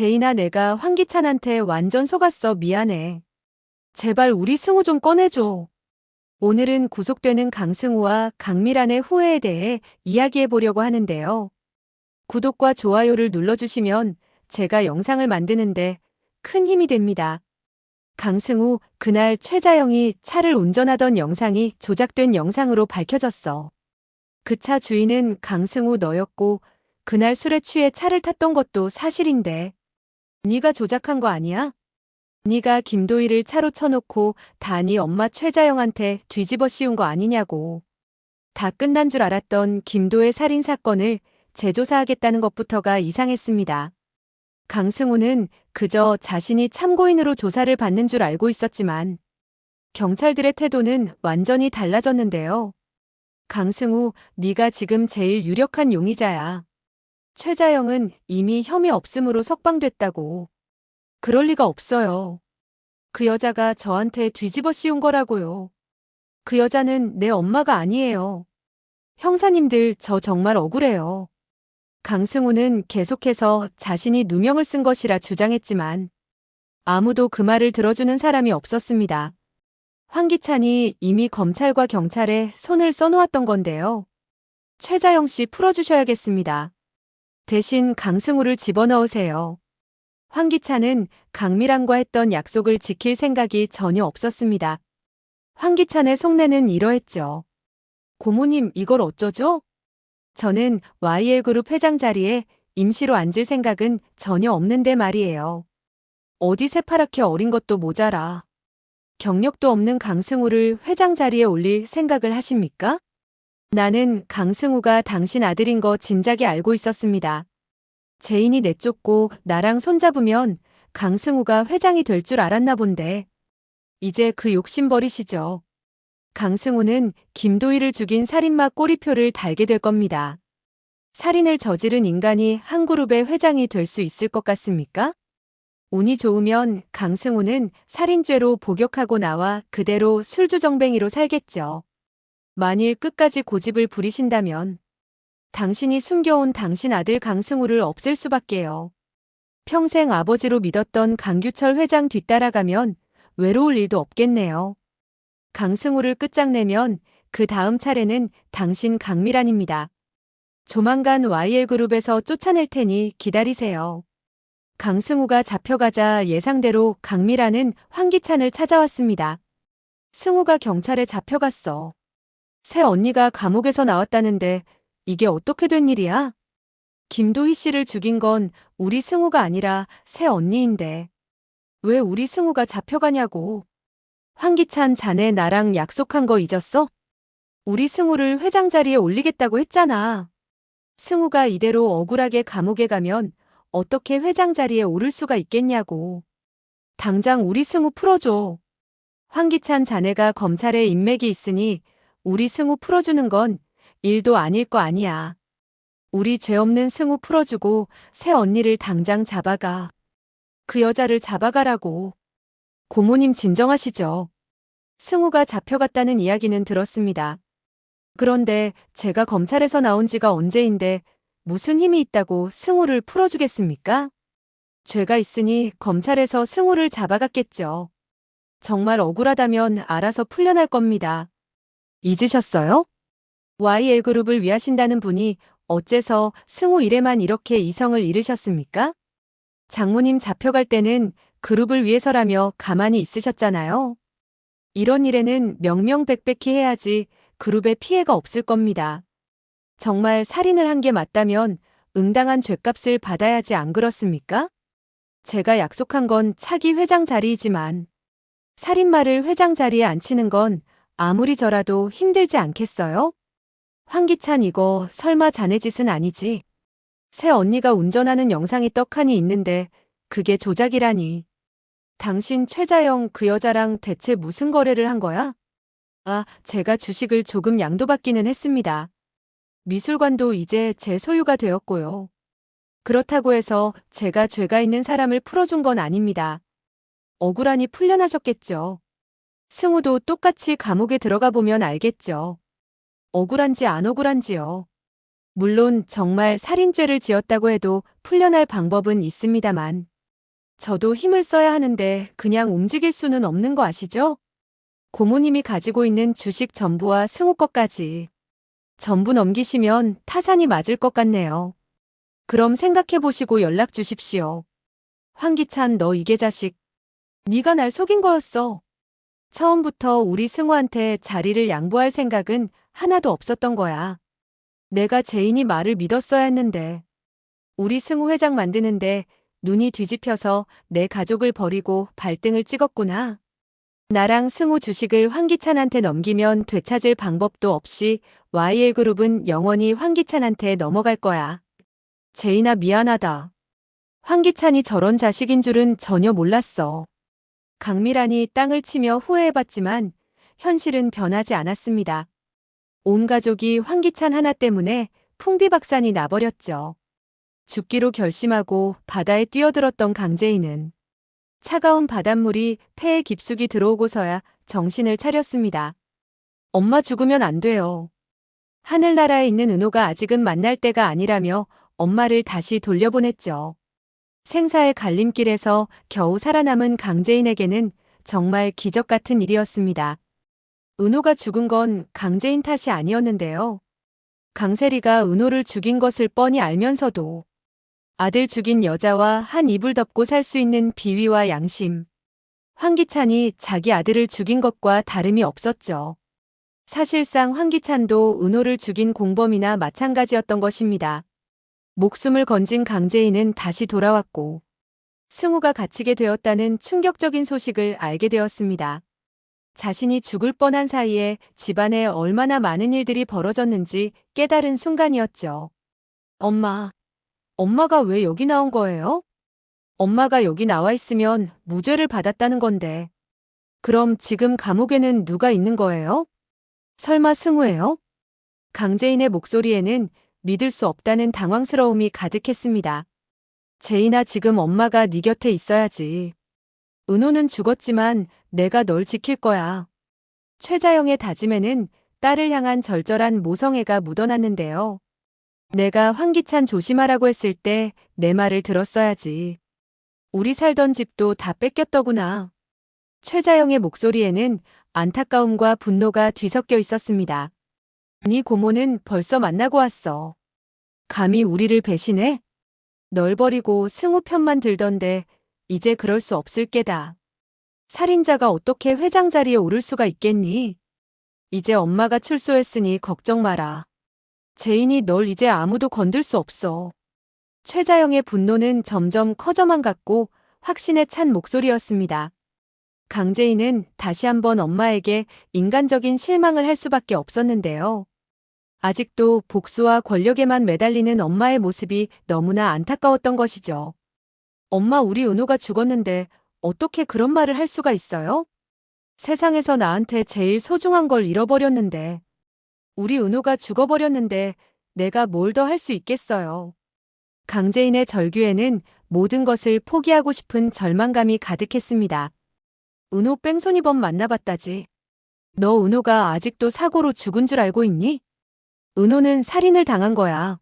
제이나 내가 황기찬한테 완전 속았어. 미안해. 제발 우리 승우 좀 꺼내줘. 오늘은 구속되는 강승우와 강미란의 후회에 대해 이야기해 보려고 하는데요. 구독과 좋아요를 눌러주시면 제가 영상을 만드는데 큰 힘이 됩니다. 강승우, 그날 최자영이 차를 운전하던 영상이 조작된 영상으로 밝혀졌어. 그 차 주인은 강승우 너였고 그날 술에 취해 차를 탔던 것도 사실인데 네가 조작한 거 아니야? 네가 김도희를 차로 쳐놓고 다 네 엄마 최자영한테 뒤집어 씌운 거 아니냐고. 다 끝난 줄 알았던 김도혜 살인 사건을 재조사하겠다는 것부터가 이상했습니다. 강승우는 그저 자신이 참고인으로 조사를 받는 줄 알고 있었지만 경찰들의 태도는 완전히 달라졌는데요. 강승우, 네가 지금 제일 유력한 용의자야. 최자영은 이미 혐의 없음으로 석방됐다고. 그럴 리가 없어요. 그 여자가 저한테 뒤집어 씌운 거라고요. 그 여자는 내 엄마가 아니에요. 형사님들, 저 정말 억울해요. 강승우는 계속해서 자신이 누명을 쓴 것이라 주장했지만 아무도 그 말을 들어주는 사람이 없었습니다. 황기찬이 이미 검찰과 경찰에 손을 써놓았던 건데요. 최자영 씨 풀어주셔야겠습니다. 대신 강승우를 집어넣으세요. 황기찬은 강미란과 했던 약속을 지킬 생각이 전혀 없었습니다. 황기찬의 속내는 이러했죠. 고모님, 이걸 어쩌죠? 저는 YL그룹 회장 자리에 임시로 앉을 생각은 전혀 없는데 말이에요. 어디 새파랗게 어린 것도 모자라. 경력도 없는 강승우를 회장 자리에 올릴 생각을 하십니까? 나는 강승우가 당신 아들인 거 진작에 알고 있었습니다. 제인이 내쫓고 나랑 손잡으면 강승우가 회장이 될 줄 알았나 본데. 이제 그 욕심 버리시죠. 강승우는 김도희를 죽인 살인마 꼬리표를 달게 될 겁니다. 살인을 저지른 인간이 한 그룹의 회장이 될 수 있을 것 같습니까? 운이 좋으면 강승우는 살인죄로 복역하고 나와 그대로 술주정뱅이로 살겠죠. 만일 끝까지 고집을 부리신다면 당신이 숨겨온 당신 아들 강승우를 없앨 수밖에요. 평생 아버지로 믿었던 강규철 회장 뒤따라가면 외로울 일도 없겠네요. 강승우를 끝장내면 그 다음 차례는 당신 강미란입니다. 조만간 YL그룹에서 쫓아낼 테니 기다리세요. 강승우가 잡혀가자 예상대로 강미란은 황기찬을 찾아왔습니다. 승우가 경찰에 잡혀갔어. 새 언니가 감옥에서 나왔다는데 이게 어떻게 된 일이야? 김도희 씨를 죽인 건 우리 승우가 아니라 새 언니인데 왜 우리 승우가 잡혀가냐고. 황기찬, 자네 나랑 약속한 거 잊었어? 우리 승우를 회장 자리에 올리겠다고 했잖아. 승우가 이대로 억울하게 감옥에 가면 어떻게 회장 자리에 오를 수가 있겠냐고. 당장 우리 승우 풀어줘. 황기찬, 자네가 검찰에 인맥이 있으니 우리 승우 풀어주는 건 일도 아닐 거 아니야. 우리 죄 없는 승우 풀어주고 새 언니를 당장 잡아가. 그 여자를 잡아가라고. 고모님 진정하시죠. 승우가 잡혀갔다는 이야기는 들었습니다. 그런데 제가 검찰에서 나온 지가 언제인데 무슨 힘이 있다고 승우를 풀어주겠습니까? 죄가 있으니 검찰에서 승우를 잡아갔겠죠. 정말 억울하다면 알아서 풀려날 겁니다. 잊으셨어요? YL그룹을 위하신다는 분이 어째서 승우 일에만 이렇게 이성을 잃으셨습니까? 장모님 잡혀갈 때는 그룹을 위해서라며 가만히 있으셨잖아요. 이런 일에는 명명백백히 해야지 그룹에 피해가 없을 겁니다. 정말 살인을 한 게 맞다면 응당한 죗값을 받아야지 안 그렇습니까? 제가 약속한 건 차기 회장 자리이지만 살인마를 회장 자리에 앉히는 건 아무리 저라도 힘들지 않겠어요? 황기찬, 이거 설마 자네 짓은 아니지? 새 언니가 운전하는 영상이 떡하니 있는데 그게 조작이라니. 당신 최자영 그 여자랑 대체 무슨 거래를 한 거야? 아, 제가 주식을 조금 양도받기는 했습니다. 미술관도 이제 제 소유가 되었고요. 그렇다고 해서 제가 죄가 있는 사람을 풀어준 건 아닙니다. 억울하니 풀려나셨겠죠. 승우도 똑같이 감옥에 들어가 보면 알겠죠. 억울한지 안 억울한지요. 물론 정말 살인죄를 지었다고 해도 풀려날 방법은 있습니다만. 저도 힘을 써야 하는데 그냥 움직일 수는 없는 거 아시죠? 고모님이 가지고 있는 주식 전부와 승우 것까지 전부 넘기시면 타산이 맞을 것 같네요. 그럼 생각해보시고 연락 주십시오. 황기찬, 너 이게 자식. 네가 날 속인 거였어. 처음부터 우리 승우한테 자리를 양보할 생각은 하나도 없었던 거야. 내가 제인이 말을 믿었어야 했는데. 우리 승우 회장 만드는데 눈이 뒤집혀서 내 가족을 버리고 발등을 찍었구나. 나랑 승우 주식을 황기찬한테 넘기면 되찾을 방법도 없이 YL그룹은 영원히 황기찬한테 넘어갈 거야. 제인아, 미안하다. 황기찬이 저런 자식인 줄은 전혀 몰랐어. 강미란이 땅을 치며 후회해봤지만 현실은 변하지 않았습니다. 온 가족이 황기찬 하나 때문에 풍비박산이 나버렸죠. 죽기로 결심하고 바다에 뛰어들었던 강재인은 차가운 바닷물이 폐에 깊숙이 들어오고서야 정신을 차렸습니다. 엄마 죽으면 안 돼요. 하늘나라에 있는 은호가 아직은 만날 때가 아니라며 엄마를 다시 돌려보냈죠. 생사의 갈림길에서 겨우 살아남은 강재인에게는 정말 기적 같은 일이었습니다. 은호가 죽은 건 강재인 탓이 아니었는데요. 강세리가 은호를 죽인 것을 뻔히 알면서도 아들 죽인 여자와 한 이불 덮고 살 수 있는 비위와 양심. 황기찬이 자기 아들을 죽인 것과 다름이 없었죠. 사실상 황기찬도 은호를 죽인 공범이나 마찬가지였던 것입니다. 목숨을 건진 강재인은 다시 돌아왔고 승우가 갇히게 되었다는 충격적인 소식을 알게 되었습니다. 자신이 죽을 뻔한 사이에 집안에 얼마나 많은 일들이 벌어졌는지 깨달은 순간이었죠. 엄마가 왜 여기 나온 거예요? 엄마가 여기 나와 있으면 무죄를 받았다는 건데. 그럼 지금 감옥에는 누가 있는 거예요? 설마 승우예요? 강재인의 목소리에는 믿을 수 없다는 당황스러움이 가득했습니다. 재인아, 지금 엄마가 네 곁에 있어야지. 은호는 죽었지만 내가 널 지킬 거야. 최자영의 다짐에는 딸을 향한 절절한 모성애가 묻어났는데요. 내가 황기찬 조심하라고 했을 때 내 말을 들었어야지. 우리 살던 집도 다 뺏겼더구나. 최자영의 목소리에는 안타까움과 분노가 뒤섞여 있었습니다. 네 고모는 벌써 만나고 왔어. 감히 우리를 배신해? 널 버리고 승우 편만 들던데 이제 그럴 수 없을 게다. 살인자가 어떻게 회장 자리에 오를 수가 있겠니? 이제 엄마가 출소했으니 걱정 마라. 재인이 널 이제 아무도 건들 수 없어. 최자영의 분노는 점점 커져만 갔고 확신에 찬 목소리였습니다. 강재인은 다시 한번 엄마에게 인간적인 실망을 할 수밖에 없었는데요. 아직도 복수와 권력에만 매달리는 엄마의 모습이 너무나 안타까웠던 것이죠. 엄마, 우리 은호가 죽었는데 어떻게 그런 말을 할 수가 있어요? 세상에서 나한테 제일 소중한 걸 잃어버렸는데. 우리 은호가 죽어버렸는데 내가 뭘 더 할 수 있겠어요. 강재인의 절규에는 모든 것을 포기하고 싶은 절망감이 가득했습니다. 은호 뺑소니범 만나봤다지. 너 은호가 아직도 사고로 죽은 줄 알고 있니? 은호는 살인을 당한 거야.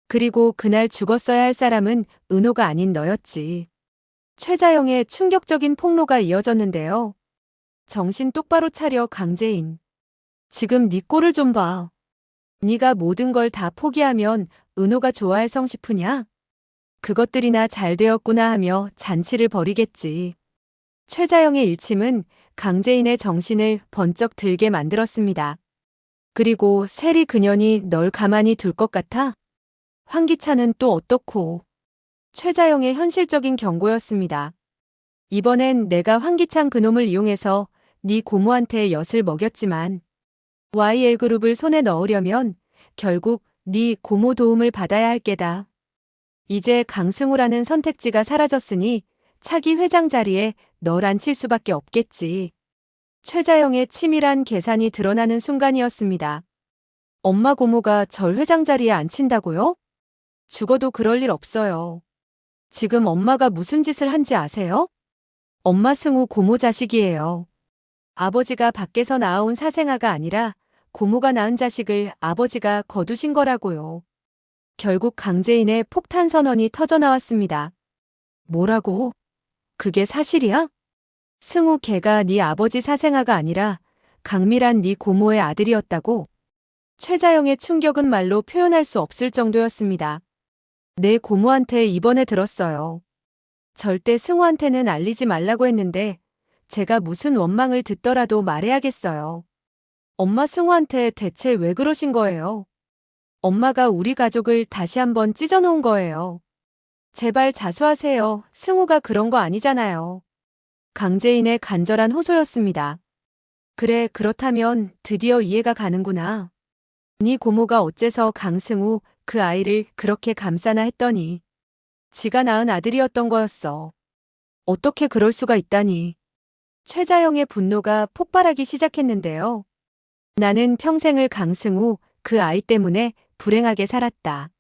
그리고 그날 죽었어야 할 사람은 은호가 아닌 너였지. 최자영의 충격적인 폭로가 이어졌는데요. 정신 똑바로 차려, 강재인. 지금 네 꼴을 좀 봐. 네가 모든 걸 다 포기하면 은호가 좋아할 성 싶으냐? 그것들이나 잘 되었구나 하며 잔치를 벌이겠지. 최자영의 일침은 강재인의 정신을 번쩍 들게 만들었습니다. 그리고 세리 그년이 널 가만히 둘 것 같아? 황기찬은 또 어떻고? 최자영의 현실적인 경고였습니다. 이번엔 내가 황기찬 그놈을 이용해서 네 고모한테 엿을 먹였지만 YL그룹을 손에 넣으려면 결국 네 고모 도움을 받아야 할 게다. 이제 강승우라는 선택지가 사라졌으니 차기 회장 자리에 널 앉힐 수밖에 없겠지. 최자영의 치밀한 계산이 드러나는 순간이었습니다. 엄마 고모가 절 회장 자리에 앉힌다고요? 죽어도 그럴 일 없어요. 지금 엄마가 무슨 짓을 한지 아세요? 엄마 승우 고모 자식이에요. 아버지가 밖에서 낳아온 사생아가 아니라 고모가 낳은 자식을 아버지가 거두신 거라고요. 결국 강재인의 폭탄 선언이 터져나왔습니다. 뭐라고? 그게 사실이야? 승우 걔가 네 아버지 사생아가 아니라 강미란 네 고모의 아들이었다고? 최자영의 충격은 말로 표현할 수 없을 정도였습니다. 내 고모한테 이번에 들었어요. 절대 승우한테는 알리지 말라고 했는데 제가 무슨 원망을 듣더라도 말해야겠어요. 엄마 승우한테 대체 왜 그러신 거예요? 엄마가 우리 가족을 다시 한번 찢어놓은 거예요. 제발 자수하세요. 승우가 그런 거 아니잖아요. 강재인의 간절한 호소였습니다. 그래, 그렇다면 드디어 이해가 가는구나. 네 고모가 어째서 강승우 그 아이를 그렇게 감싸나 했더니 지가 낳은 아들이었던 거였어. 어떻게 그럴 수가 있다니. 최자영의 분노가 폭발하기 시작했는데요. 나는 평생을 강승우 그 아이 때문에 불행하게 살았다.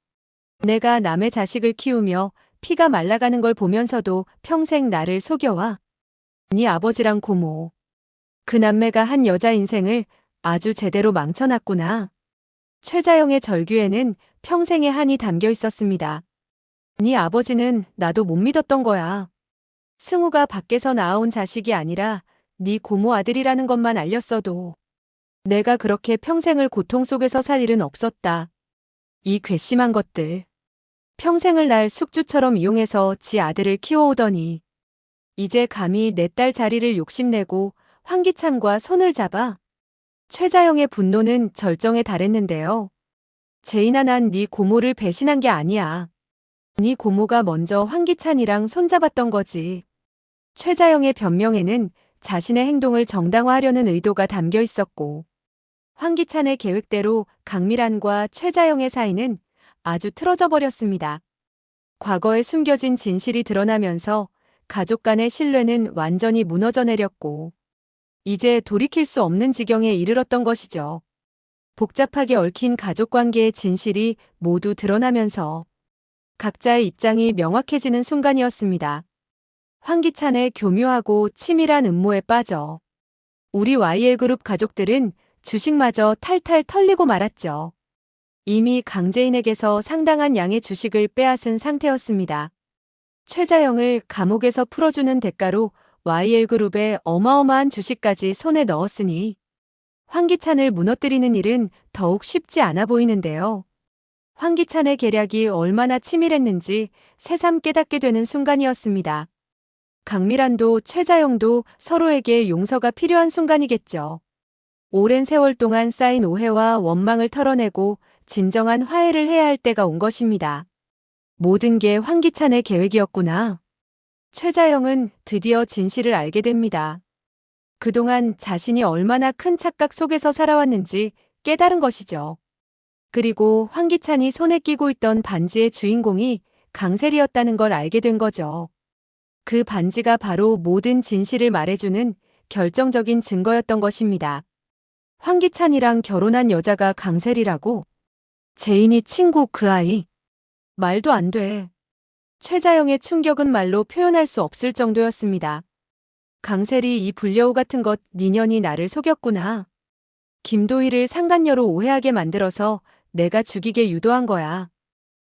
내가 남의 자식을 키우며 피가 말라가는 걸 보면서도 평생 나를 속여와. 네 아버지랑 고모. 그 남매가 한 여자 인생을 아주 제대로 망쳐놨구나. 최자영의 절규에는 평생의 한이 담겨 있었습니다. 네 아버지는 나도 못 믿었던 거야. 승우가 밖에서 낳아온 자식이 아니라 네 고모 아들이라는 것만 알렸어도 내가 그렇게 평생을 고통 속에서 살 일은 없었다. 이 괘씸한 것들. 평생을 날 숙주처럼 이용해서 지 아들을 키워오더니 이제 감히 내 딸 자리를 욕심내고 황기찬과 손을 잡아. 최자영의 분노는 절정에 달했는데요. 재인아, 난 네 고모를 배신한 게 아니야. 네 고모가 먼저 황기찬이랑 손잡았던 거지. 최자영의 변명에는 자신의 행동을 정당화하려는 의도가 담겨 있었고 황기찬의 계획대로 강미란과 최자영의 사이는 아주 틀어져 버렸습니다. 과거에 숨겨진 진실이 드러나면서 가족 간의 신뢰는 완전히 무너져 내렸고 이제 돌이킬 수 없는 지경에 이르렀던 것이죠. 복잡하게 얽힌 가족관계의 진실이 모두 드러나면서 각자의 입장이 명확해지는 순간이었습니다. 황기찬의 교묘하고 치밀한 음모에 빠져 우리 YL그룹 가족들은 주식마저 탈탈 털리고 말았죠. 이미 강재인에게서 상당한 양의 주식을 빼앗은 상태였습니다. 최자영을 감옥에서 풀어주는 대가로 YL그룹의 어마어마한 주식까지 손에 넣었으니 황기찬을 무너뜨리는 일은 더욱 쉽지 않아 보이는데요. 황기찬의 계략이 얼마나 치밀했는지 새삼 깨닫게 되는 순간이었습니다. 강미란도 최자영도 서로에게 용서가 필요한 순간이겠죠. 오랜 세월 동안 쌓인 오해와 원망을 털어내고 진정한 화해를 해야 할 때가 온 것입니다. 모든 게 황기찬의 계획이었구나. 최자영은 드디어 진실을 알게 됩니다. 그동안 자신이 얼마나 큰 착각 속에서 살아왔는지 깨달은 것이죠. 그리고 황기찬이 손에 끼고 있던 반지의 주인공이 강세리였다는 걸 알게 된 거죠. 그 반지가 바로 모든 진실을 말해주는 결정적인 증거였던 것입니다. 황기찬이랑 결혼한 여자가 강세리라고? 재인이 친구 그 아이? 말도 안 돼. 최자영의 충격은 말로 표현할 수 없을 정도였습니다. 강세리, 이 불려우 같은 것, 네 년이 나를 속였구나. 김도희를 상간녀로 오해하게 만들어서 내가 죽이게 유도한 거야.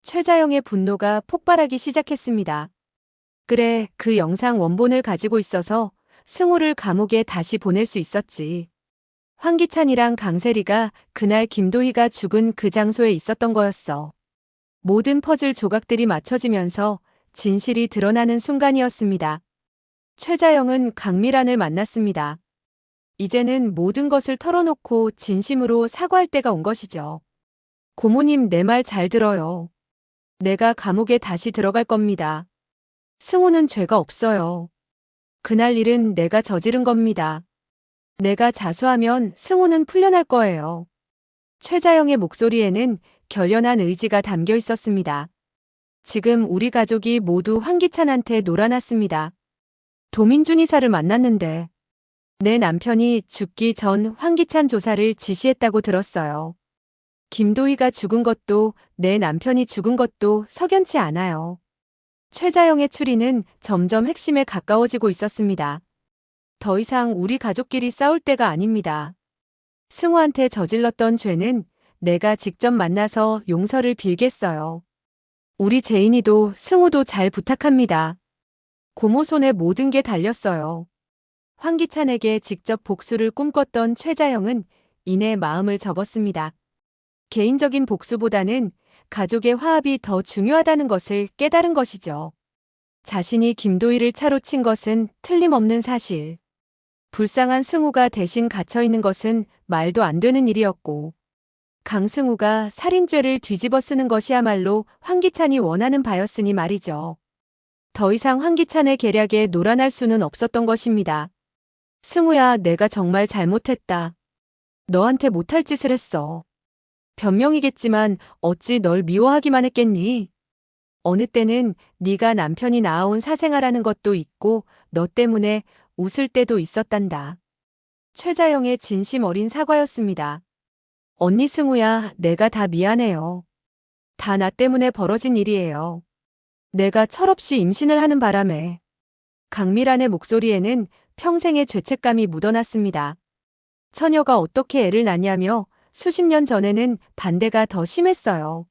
최자영의 분노가 폭발하기 시작했습니다. 그래, 그 영상 원본을 가지고 있어서 승우를 감옥에 다시 보낼 수 있었지. 황기찬이랑 강세리가 그날 김도희가 죽은 그 장소에 있었던 거였어. 모든 퍼즐 조각들이 맞춰지면서 진실이 드러나는 순간이었습니다. 최자영은 강미란을 만났습니다. 이제는 모든 것을 털어놓고 진심으로 사과할 때가 온 것이죠. 고모님, 내 말 잘 들어요. 내가 감옥에 다시 들어갈 겁니다. 승우는 죄가 없어요. 그날 일은 내가 저지른 겁니다. 내가 자수하면 승우는 풀려날 거예요. 최자영의 목소리에는 결연한 의지가 담겨 있었습니다. 지금 우리 가족이 모두 황기찬한테 놀아났습니다. 도민준 이사를 만났는데 내 남편이 죽기 전 황기찬 조사를 지시했다고 들었어요. 김도희가 죽은 것도 내 남편이 죽은 것도 석연치 않아요. 최자영의 추리는 점점 핵심에 가까워지고 있었습니다. 더 이상 우리 가족끼리 싸울 때가 아닙니다. 승우한테 저질렀던 죄는 내가 직접 만나서 용서를 빌겠어요. 우리 제인이도 승우도 잘 부탁합니다. 고모 손에 모든 게 달렸어요. 황기찬에게 직접 복수를 꿈꿨던 최자영은 이내 마음을 접었습니다. 개인적인 복수보다는 가족의 화합이 더 중요하다는 것을 깨달은 것이죠. 자신이 김도희를 차로 친 것은 틀림없는 사실. 불쌍한 승우가 대신 갇혀있는 것은 말도 안 되는 일이었고, 강승우가 살인죄를 뒤집어 쓰는 것이야말로 황기찬이 원하는 바였으니 말이죠. 더 이상 황기찬의 계략에 놀아날 수는 없었던 것입니다. 승우야, 내가 정말 잘못했다. 너한테 못할 짓을 했어. 변명이겠지만 어찌 널 미워하기만 했겠니? 어느 때는 네가 남편이 낳아온 사생아라는 것도 있고 너 때문에 웃을 때도 있었단다. 최자영의 진심 어린 사과였습니다. 언니 승우야, 내가 다 미안해요. 다 나 때문에 벌어진 일이에요. 내가 철없이 임신을 하는 바람에. 강미란의 목소리에는 평생의 죄책감이 묻어났습니다. 처녀가 어떻게 애를 낳냐며 수십 년 전에는 반대가 더 심했어요.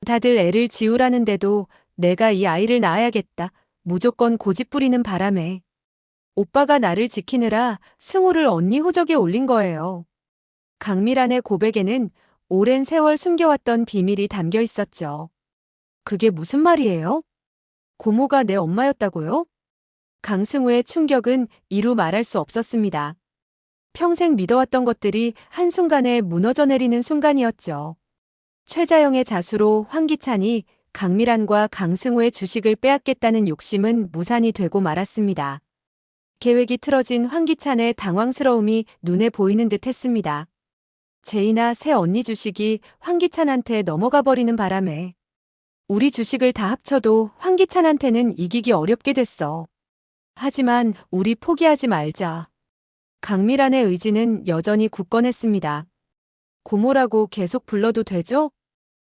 다들 애를 지우라는데도 내가 이 아이를 낳아야겠다. 무조건 고집부리는 바람에. 오빠가 나를 지키느라 승우를 언니 호적에 올린 거예요. 강미란의 고백에는 오랜 세월 숨겨왔던 비밀이 담겨 있었죠. 그게 무슨 말이에요? 고모가 내 엄마였다고요? 강승우의 충격은 이루 말할 수 없었습니다. 평생 믿어왔던 것들이 한순간에 무너져 내리는 순간이었죠. 최자영의 자수로 황기찬이 강미란과 강승우의 주식을 빼앗겠다는 욕심은 무산이 되고 말았습니다. 계획이 틀어진 황기찬의 당황스러움이 눈에 보이는 듯 했습니다. 제이나 새 언니 주식이 황기찬한테 넘어가 버리는 바람에 우리 주식을 다 합쳐도 황기찬한테는 이기기 어렵게 됐어. 하지만 우리 포기하지 말자. 강미란의 의지는 여전히 굳건했습니다. 고모라고 계속 불러도 되죠?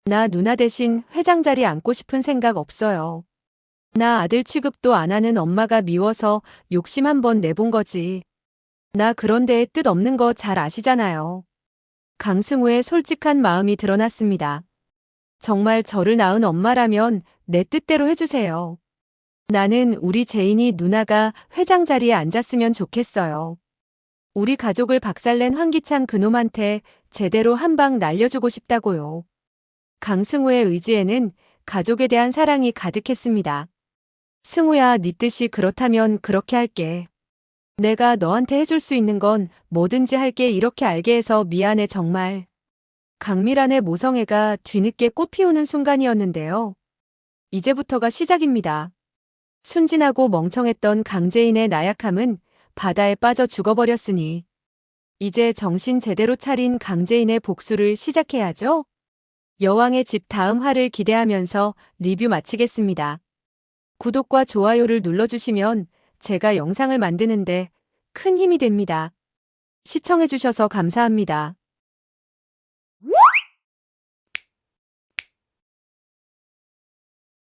나 누나 대신 회장 자리 앉고 싶은 생각 없어요. 나 아들 취급도 안 하는 엄마가 미워서 욕심 한번 내본 거지. 나 그런 데에 뜻 없는 거 잘 아시잖아요. 강승우의 솔직한 마음이 드러났습니다. 정말 저를 낳은 엄마라면 내 뜻대로 해주세요. 나는 우리 제인이 누나가 회장 자리에 앉았으면 좋겠어요. 우리 가족을 박살낸 황기찬 그놈한테 제대로 한 방 날려주고 싶다고요. 강승우의 의지에는 가족에 대한 사랑이 가득했습니다. 승우야, 네 뜻이 그렇다면 그렇게 할게. 내가 너한테 해줄 수 있는 건 뭐든지 할게. 이렇게 알게 해서 미안해 정말. 강미란의 모성애가 뒤늦게 꽃피우는 순간이었는데요. 이제부터가 시작입니다. 순진하고 멍청했던 강재인의 나약함은 바다에 빠져 죽어버렸으니 이제 정신 제대로 차린 강재인의 복수를 시작해야죠. 여왕의 집 다음 화를 기대하면서 리뷰 마치겠습니다. 구독과 좋아요를 눌러주시면 제가 영상을 만드는데 큰 힘이 됩니다. 시청해주셔서 감사합니다.